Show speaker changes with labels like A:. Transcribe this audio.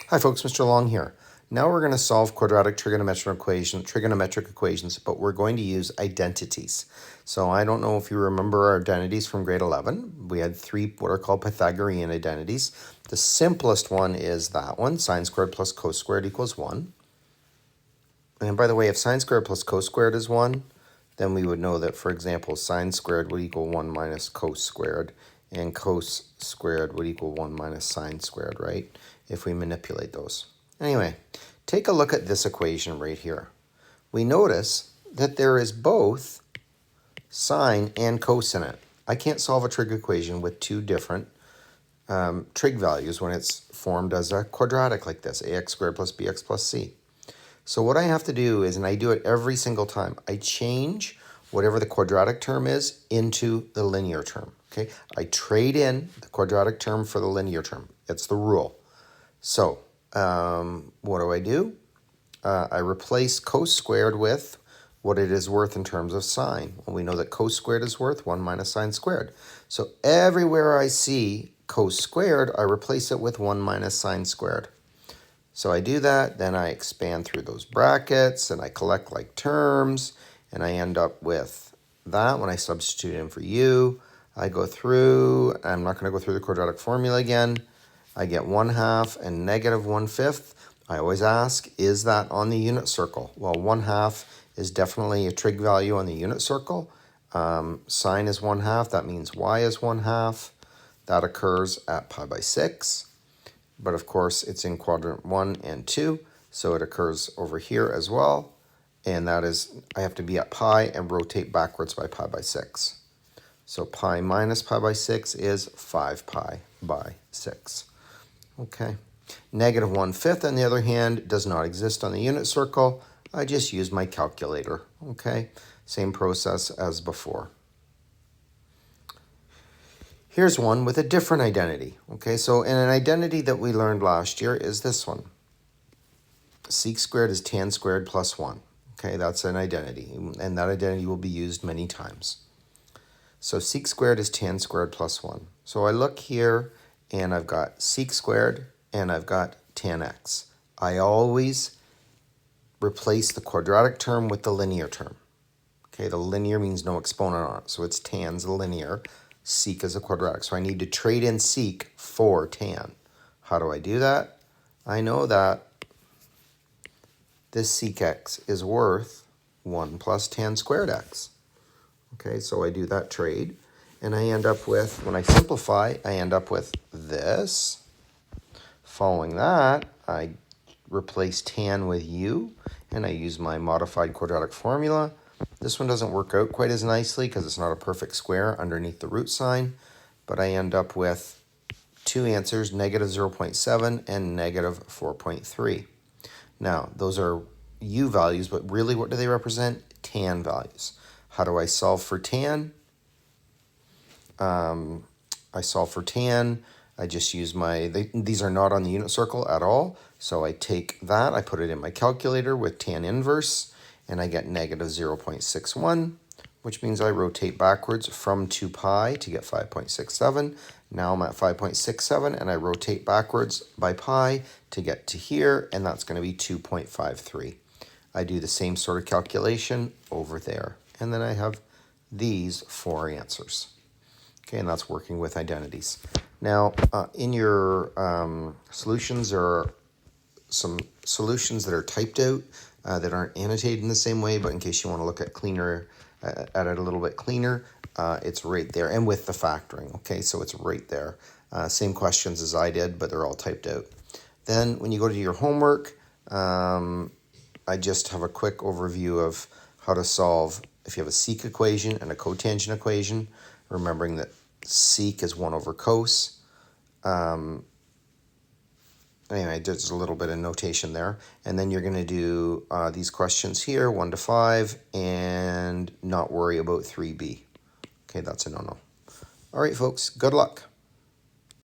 A: Hi folks, Mr. Long here. Now we're going to solve quadratic trigonometric equations, but we're going to use identities. So I don't know if you remember our identities from grade 11. We had three what are called Pythagorean identities. The simplest one is that one, sine squared plus cos squared equals 1. And by the way, if sine squared plus cos squared is 1, then we would know that, for example, sine squared would equal 1 minus cos squared, and cos squared would equal 1 minus sine squared, right? If we manipulate those. Anyway, take a look at this equation right here. We notice that there is both sine and cos in it. I can't solve a trig equation with two different trig values when it's formed as a quadratic like this, ax squared plus bx plus c. So what I have to do is, and I do it every single time, I change whatever the quadratic term is into the linear term, okay? I trade in the quadratic term for the linear term. It's the rule. So what do? I replace cos squared with what it is worth in terms of sine. Well, we know that cos squared is worth 1 minus sine squared. So everywhere I see cos squared, I replace it with 1 minus sine squared. So I do that, then I expand through those brackets, and I collect like terms, and I end up with that when I substitute in for u. I go through, I'm not going to go through the quadratic formula again. I get 1/2 and negative 1/5. I always ask, is that on the unit circle? Well, 1/2 is definitely a trig value on the unit circle. Sine is 1/2, that means y is 1/2. That occurs at pi by 6. But of course, it's in quadrant 1 and 2, so it occurs over here as well. And that is, I have to be at pi and rotate backwards by pi by 6. So pi minus pi by 6 is 5 pi by 6. Okay. Negative 1/5, on the other hand, does not exist on the unit circle. I just use my calculator. Okay. Same process as before. Here's one with a different identity. Okay, so in an identity that we learned last year is this one. Sec squared is tan squared plus 1. Okay, that's an identity, and that identity will be used many times. So sec squared is tan squared plus 1. So I look here, and I've got sec squared, and I've got tan x. I always replace the quadratic term with the linear term. Okay, the linear means no exponent on it, so it's tan's linear. Sec is a quadratic. So I need to trade in sec for tan. How do I do that? I know that this sec x is worth 1 plus tan squared x. Okay, so I do that trade. And I end up with, when I simplify, I end up with this. Following that, I replace tan with u, and I use my modified quadratic formula. This one doesn't work out quite as nicely because it's not a perfect square underneath the root sign, but I end up with two answers, negative 0.7 and negative 4.3. Now, those are u values, but really what do they represent? Tan values. How do I solve for tan? I solve for tan. I just use these are not on the unit circle at all, so I take that, I put it in my calculator with tan inverse, and I get negative 0.61, which means I rotate backwards from 2 pi to get 5.67. Now I'm at 5.67, and I rotate backwards by pi to get to here, and that's going to be 2.53. I do the same sort of calculation over there, and then I have these four answers. Okay, and that's working with identities. Now, in your solutions, there are some solutions that are typed out that aren't annotated in the same way, but in case you want to look at it a little bit cleaner, it's right there, and with the factoring. Okay, so it's right there. Same questions as I did, but they're all typed out. Then when you go to your homework, I just have a quick overview of how to solve if you have a sec equation and a cotangent equation, remembering that sec is 1 over cos. Anyway, there's a little bit of notation there. And then you're going to do these questions here, 1 to 5, and not worry about 3b. Okay, that's a no-no. All right, folks, good luck.